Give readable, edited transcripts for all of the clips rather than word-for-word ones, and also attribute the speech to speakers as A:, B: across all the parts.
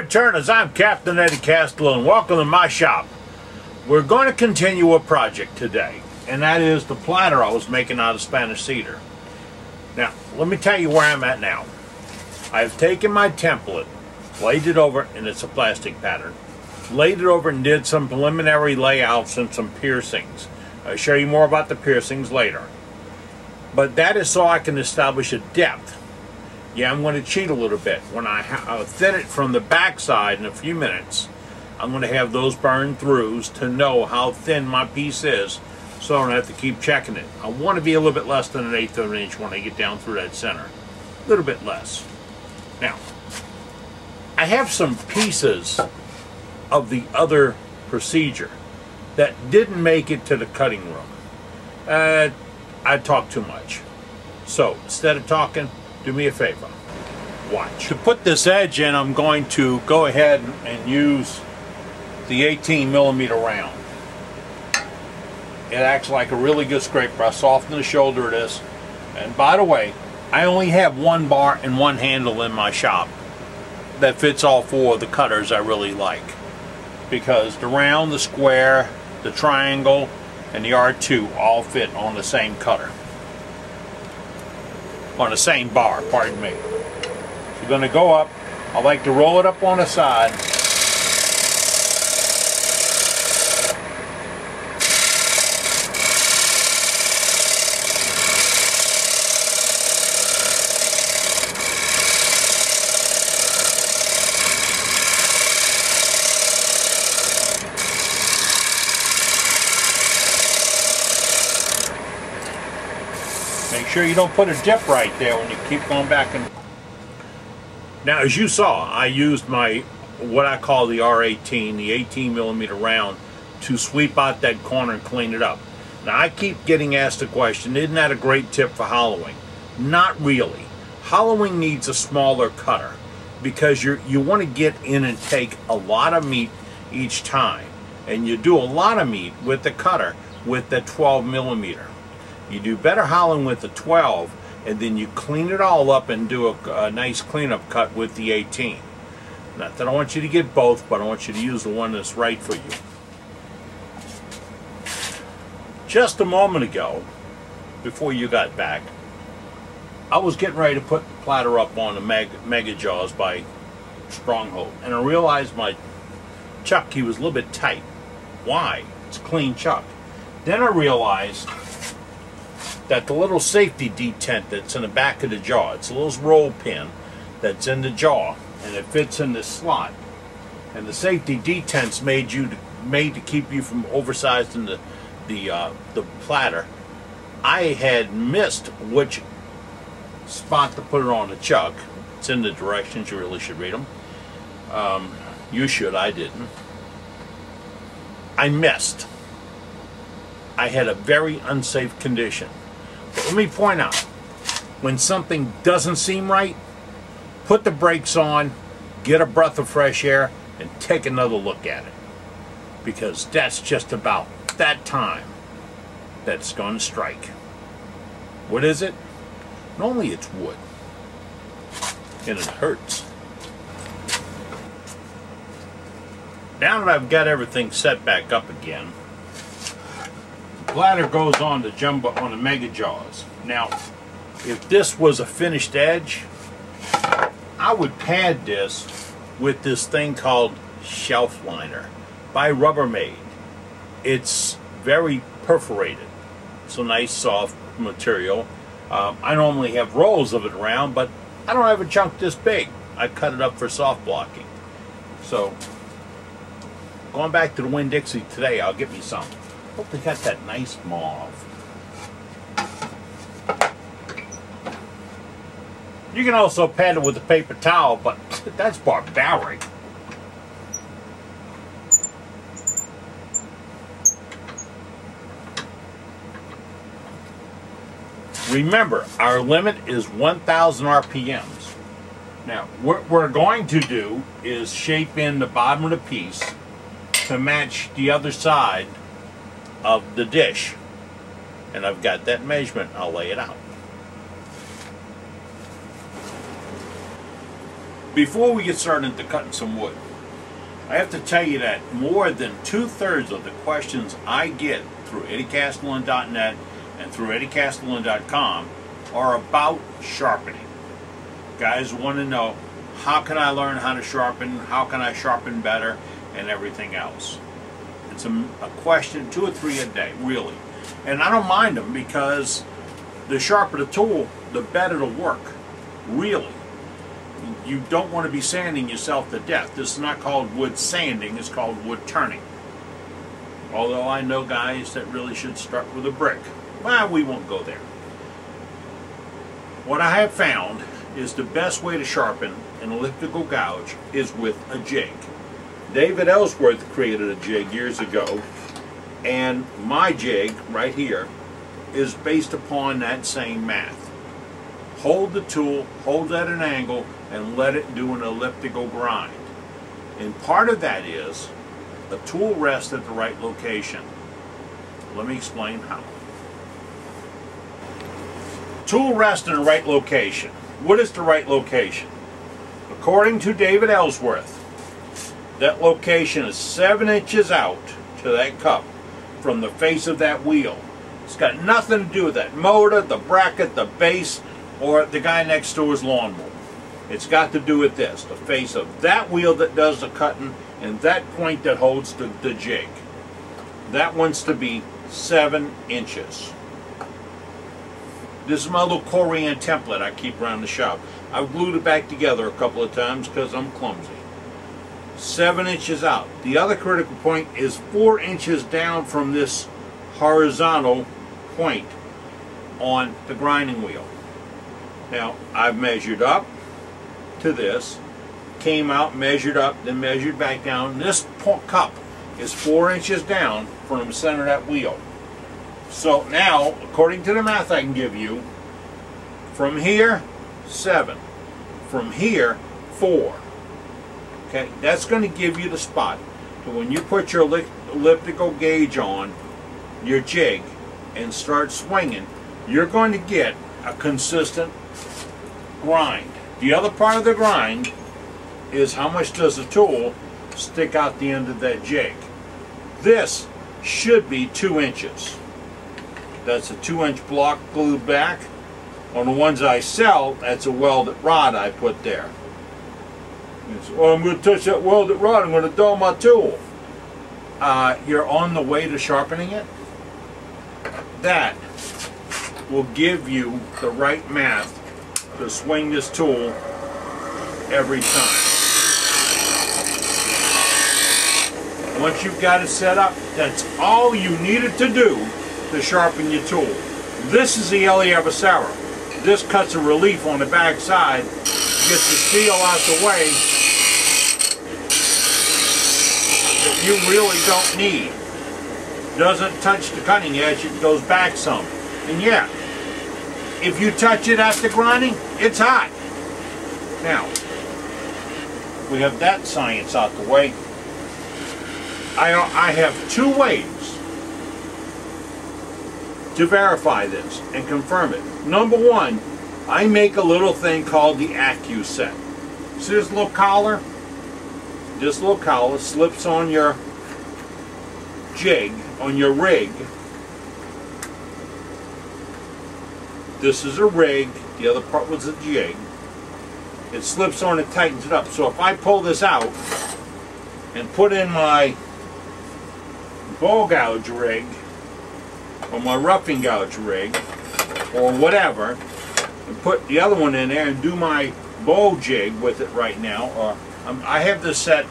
A: Woodturners, I'm Captain Eddie Castile and welcome to my shop. We're going to continue a project today, and that is the platter I was making out of Spanish cedar. Now, let me tell you where I'm at now. I've taken my template, laid it over, and it's a plastic pattern, laid it over and did some preliminary layouts and some piercings. I'll show you more about the piercings later. But that is so I can establish a depth. Yeah, I'm going to cheat a little bit. When I thin it from the back side in a few minutes, I'm going to have those burned throughs to know how thin my piece is, so I don't have to keep checking it. I want to be a little bit less than 1/8 of an inch when I get down through that center. A little bit less. Now, I have some pieces of the other procedure that didn't make it to the cutting room. I talk too much. So, instead of talking, do me a favor. Watch. To put this edge in, I'm going to go ahead and use the 18mm round. It acts like a really good scraper. I soften the shoulder of this. And by the way, I only have one bar and one handle in my shop that fits all four of the cutters I really like. Because the round, the square, the triangle, and the R2 all fit on the same cutter. On the same bar, pardon me. So you're going to go up. I like to roll it up on the side. Make sure you don't put a dip right there when you keep going back. And now, as you saw, I used my what I call the R18, the 18mm round, to sweep out that corner and clean it up. Now, I keep getting asked the question, isn't that a great tip for hollowing? Not really. Hollowing needs a smaller cutter because you want to get in and take a lot of meat each time, and you do a lot of meat with the cutter with the 12mm. You do better hollowing with the 12, and then you clean it all up and do a nice cleanup cut with the 18. Not that I want you to get both, but I want you to use the one that's right for you. Just a moment ago, before you got back, I was getting ready to put the platter up on the Mega Jaws by Stronghold, and I realized my chuck key was a little bit tight. Why? It's a clean chuck. Then I realized that the little safety detent that's in the back of the jaw, it's a little roll pin that's in the jaw, and it fits in this slot. And the safety detent's made to keep you from oversizing the platter. I had missed which spot to put it on the chuck. It's in the directions. You really should read them. You should. I didn't. I missed. I had a very unsafe condition. But let me point out, when something doesn't seem right, put the brakes on, get a breath of fresh air, and take another look at it. Because that's just about that time that's going to strike. What is it? Normally it's wood. And it hurts. Now that I've got everything set back up again, platter goes on the Mega Jaws. Now, if this was a finished edge, I would pad this with this thing called shelf liner by Rubbermaid. It's very perforated. It's a nice soft material. I normally have rolls of it around, but I don't have a chunk this big. I cut it up for soft blocking. So, going back to the Winn-Dixie today, I'll get me some. Hope they got that nice mauve. You can also pad it with a paper towel, but that's barbaric. Remember, our limit is 1,000 RPMs. Now, what we're going to do is shape in the bottom of the piece to match the other side of the dish, and I've got that measurement. I'll lay it out. Before we get started into cutting some wood, I have to tell you that more than 2/3 of the questions I get through eddiecastellan.net and through eddiecastellan.com are about sharpening. Guys want to know, how can I learn how to sharpen, how can I sharpen better, and everything else. It's a question, 2 or 3 a day, really. And I don't mind them, because the sharper the tool, the better it'll work, really. You don't want to be sanding yourself to death. This is not called wood sanding, it's called wood turning. Although I know guys that really should start with a brick. Well, we won't go there. What I have found is the best way to sharpen an elliptical gouge is with a jig. David Ellsworth created a jig years ago, and my jig right here is based upon that same math. Hold the tool, hold at an angle, and let it do an elliptical grind. And part of that is a tool rest at the right location. Let me explain how. Tool rest in the right location. What is the right location? According to David Ellsworth, that location is 7 inches out to that cup from the face of that wheel. It's got nothing to do with that motor, the bracket, the base, or the guy next door's lawnmower. It's got to do with this, the face of that wheel that does the cutting and that point that holds the jig. That one's to be 7 inches. This is my little Korean template I keep around the shop. I've glued it back together a couple of times because I'm clumsy. 7 inches out. The other critical point is 4 inches down from this horizontal point on the grinding wheel. Now, I've measured up to this, came out, measured up, then measured back down. This cup is 4 inches down from the center of that wheel. So now, according to the math I can give you, from here, 7. From here, 4. Okay, that's going to give you the spot. So when you put your elliptical gauge on your jig and start swinging, you're going to get a consistent grind. The other part of the grind is how much does the tool stick out the end of that jig. This should be 2 inches. That's a 2-inch block glued back. On the ones I sell, that's a welded rod I put there. Well, I'm going to touch that welded rod, I'm going to dull my tool. You're on the way to sharpening it. That will give you the right math to swing this tool every time. Once you've got it set up, that's all you needed to do to sharpen your tool. This is the Ellie Avocero. This cuts a relief on the back side, gets the steel out the way that you really don't need. Doesn't touch the cutting edge, it goes back some. And yeah, if you touch it after grinding, it's hot. Now, we have that science out the way. I have 2 ways to verify this and confirm it. Number 1, I make a little thing called the Accu set. See this little collar? This little collar slips on your jig, on your rig. This is a rig, the other part was a jig. It slips on and tightens it up. So if I pull this out and put in my ball gouge rig, or my roughing gouge rig, or whatever, and put the other one in there and do my bowl jig with it right now, or I have this set,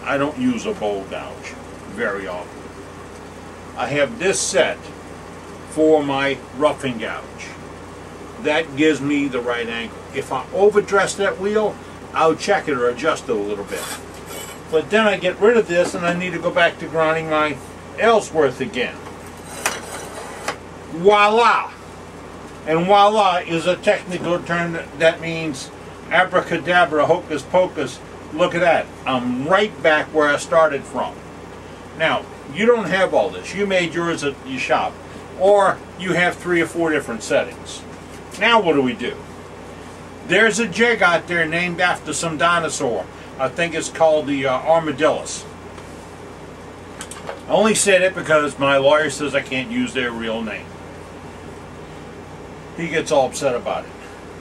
A: I don't use a bowl gouge very often. I have this set for my roughing gouge. That gives me the right angle. If I overdress that wheel, I'll check it or adjust it a little bit. But then I get rid of this and I need to go back to grinding my Ellsworth again. Voila! And voila is a technical term that means abracadabra, hocus pocus. Look at that. I'm right back where I started from. Now, you don't have all this. You made yours at your shop. Or you have 3 or 4 different settings. Now what do? There's a jig out there named after some dinosaur. I think it's called the armadillos. I only said it because my lawyer says I can't use their real name. He gets all upset about it.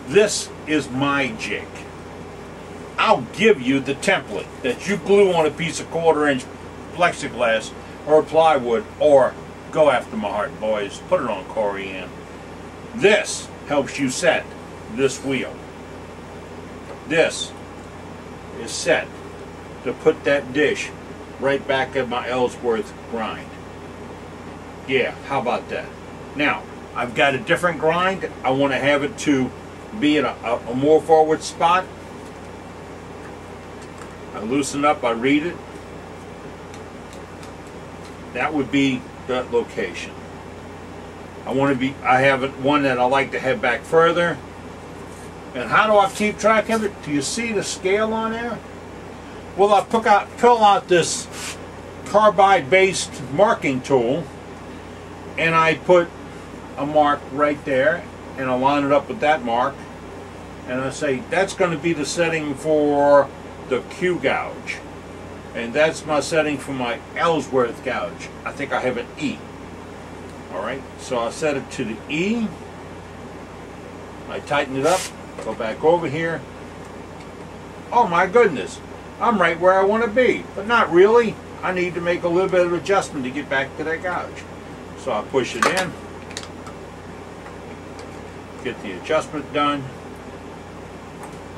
A: This is my jig. I'll give you the template that you glue on a piece of 1/4-inch plexiglass or plywood, or go after my heart, boys. Put it on Corian. This helps you set this wheel. This is set to put that dish right back at my Ellsworth grind. Yeah, how about that? Now, I've got a different grind. I want to have it to be in a more forward spot. I loosen up, I read it. That would be the location. I have one that I like to have back further. And how do I keep track of it? Do you see the scale on there? Well, I pull out this carbide-based marking tool, and I put a mark right there, and I line it up with that mark, and I say that's going to be the setting for the Q gouge, and that's my setting for my Ellsworth gouge. I think I have an E. Alright, so I set it to the E, I tighten it up, go back over here. Oh my goodness, I'm right where I want to be, but not really. I need to make a little bit of adjustment to get back to that gouge. So I push it in, get the adjustment done,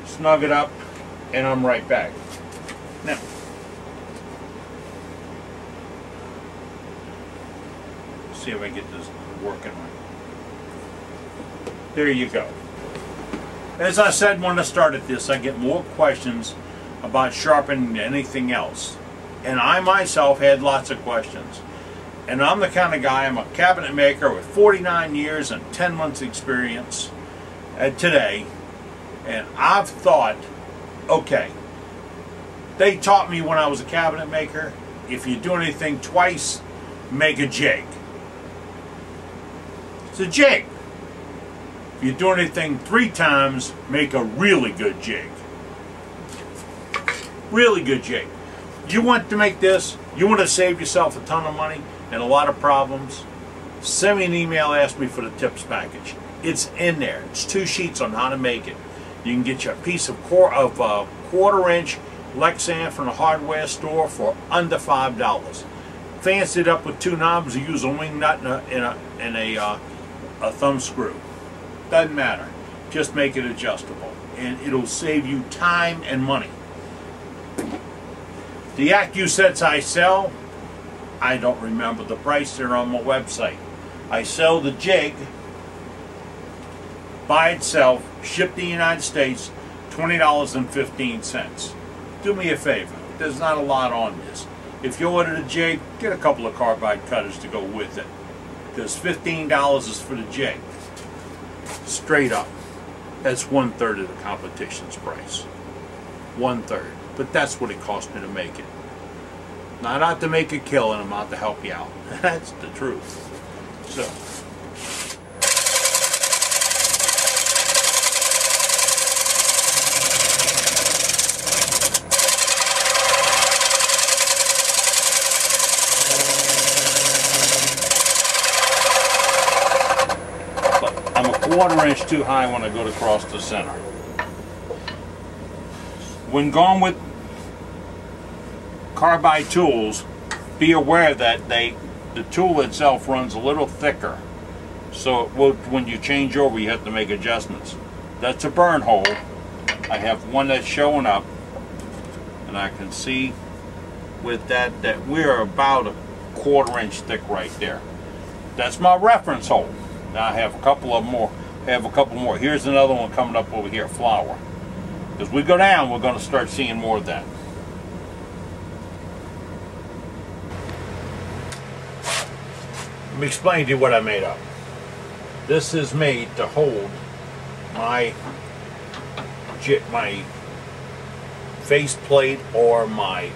A: snug it up, and I'm right back. Now, see if I get this working right. There you go. As I said when I started this, I get more questions about sharpening than anything else. And I myself had lots of questions. And I'm the kind of guy, I'm a cabinet maker with 49 years and 10 months experience today. And I've thought, okay, they taught me when I was a cabinet maker, if you do anything twice, make a jig. It's a jig. If you do anything 3 times, make a really good jig. Really good jig. You want to make this, you want to save yourself a ton of money and a lot of problems, send me an email, ask me for the tips package. It's in there. It's 2 sheets on how to make it. You can get you a piece of 1/4-inch Lexan from the hardware store for under $5. Fancy it up with 2 knobs, you use a wing nut and a thumb screw. Doesn't matter. Just make it adjustable, and it'll save you time and money. The Accu sets I sell, I don't remember the price. They're on my website. I sell the jig by itself, shipped to the United States, $20.15. Do me a favor. There's not a lot on this. If you order the jig, get a couple of carbide cutters to go with it. Because $15 is for the jig. Straight up. That's 1/3 of the competition's price. 1/3. But that's what it cost me to make it. Not out to make a killing, I'm out to help you out. That's the truth. So. I'm a 1/4 inch too high when I go to cross the center. When going with carbide tools, be aware that the tool itself runs a little thicker. So when you change over, you have to make adjustments. That's a burn hole. I have one that's showing up, and I can see with that we're about a 1/4 inch thick right there. That's my reference hole. Now I have a couple of more. Here's another one coming up over here, flower. As we go down, we're going to start seeing more of that. Let me explain to you what I made up. This is made to hold my face plate or my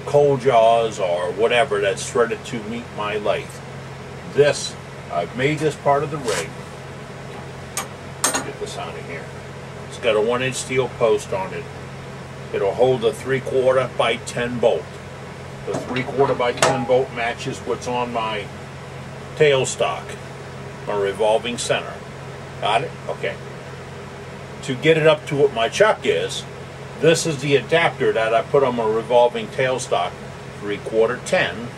A: cold jaws or whatever that's threaded to meet my lathe. This, I've made this part of the rig. Get this out of here. It's got a 1-inch steel post on it. It'll hold a 3/4 by 10 bolt. The 3/4 by 10 bolt matches what's on my tailstock, my revolving center. Got it? Okay. To get it up to what my chuck is, this is the adapter that I put on my revolving tailstock, 3/4 10,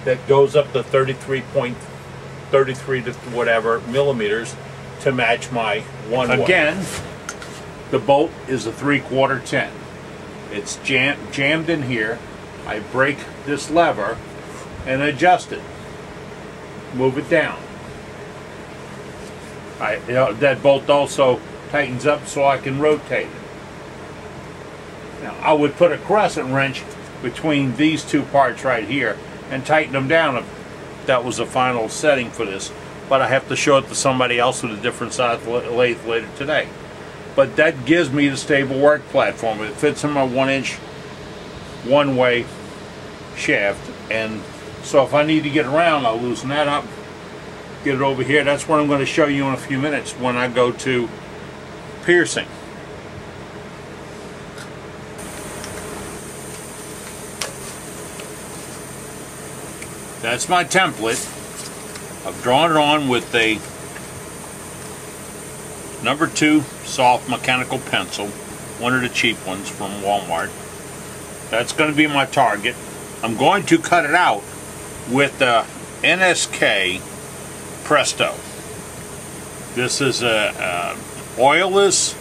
A: that goes up to 33 to whatever millimeters to match my 1/1. Again, the bolt is a 3/4 10. It's jammed in here. I break this lever and adjust it. Move it down. That bolt also tightens up so I can rotate it. Now, I would put a crescent wrench between these two parts right here and tighten them down if that was the final setting for this. But I have to show it to somebody else with a different size lathe later today. But that gives me the stable work platform. It fits in my 1-inch one-way shaft, and so if I need to get around, I'll loosen that up, get it over here. That's what I'm going to show you in a few minutes when I go to piercing. That's my template. I've drawn it on with a #2 soft mechanical pencil, one of the cheap ones from Walmart. That's going to be my target. I'm going to cut it out with the NSK Presto. This is a oilless,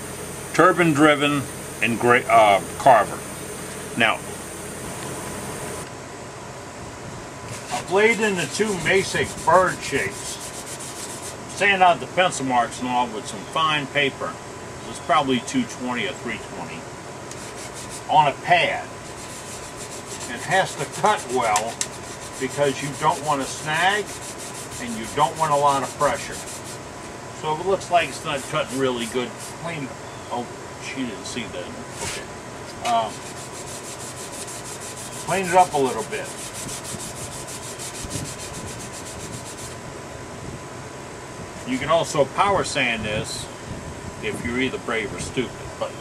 A: turbine-driven, and carver. Now, I've laid in the two basic bird shapes, sand out the pencil marks and all with some fine paper. This is probably 220 or 320 on a pad. It has to cut well because you don't want to snag and you don't want a lot of pressure. So if it looks like it's not cutting really good, clean it. Oh, she didn't see that. Okay. Clean it up a little bit. You can also power sand this if you're either brave or stupid. But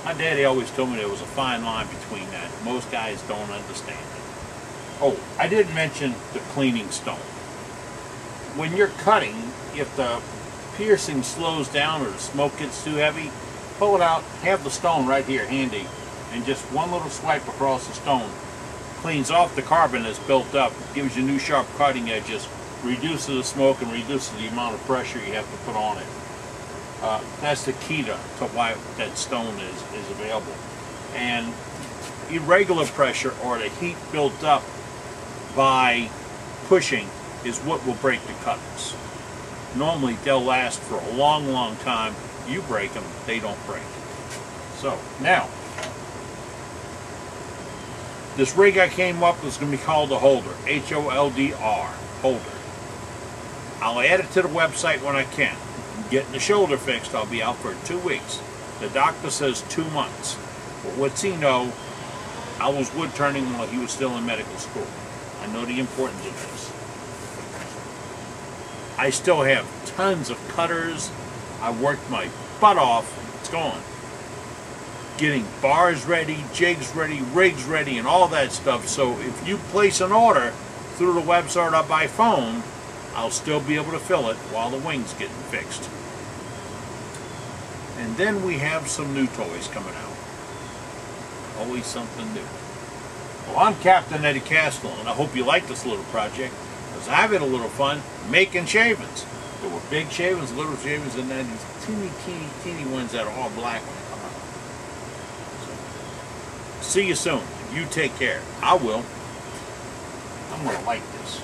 A: my daddy always told me there was a fine line between that. Most guys don't understand it. Oh, I didn't mention the cleaning stone. When you're cutting, if the piercing slows down or the smoke gets too heavy, pull it out, have the stone right here handy, and just one little swipe across the stone cleans off the carbon that's built up, gives you new sharp cutting edges, reduces the smoke and reduces the amount of pressure you have to put on it. That's the key to why that stone is available. And irregular pressure, or the heat built up by pushing, is what will break the cutters. Normally they'll last for a long, long time. You break them, they don't break. So now, this rig I came up with is going to be called a holder, H-O-L-D-R, holder. I'll add it to the website when I can. Getting the shoulder fixed, I'll be out for 2 weeks. The doctor says 2 months. But what's he know? I was wood turning while he was still in medical school. I know the importance of this. I still have tons of cutters. I worked my butt off. It's gone. Getting bars ready, jigs ready, rigs ready, and all that stuff. So if you place an order through the website or by phone, I'll still be able to fill it while the wing's getting fixed. And then we have some new toys coming out. Always something new. Well, I'm Captain Eddie Castle, and I hope you like this little project, because I've had a little fun making shavings. There were big shavings, little shavings, and then these teeny ones that are all black when they come out. So, see you soon. You take care. I will. I'm going to like this.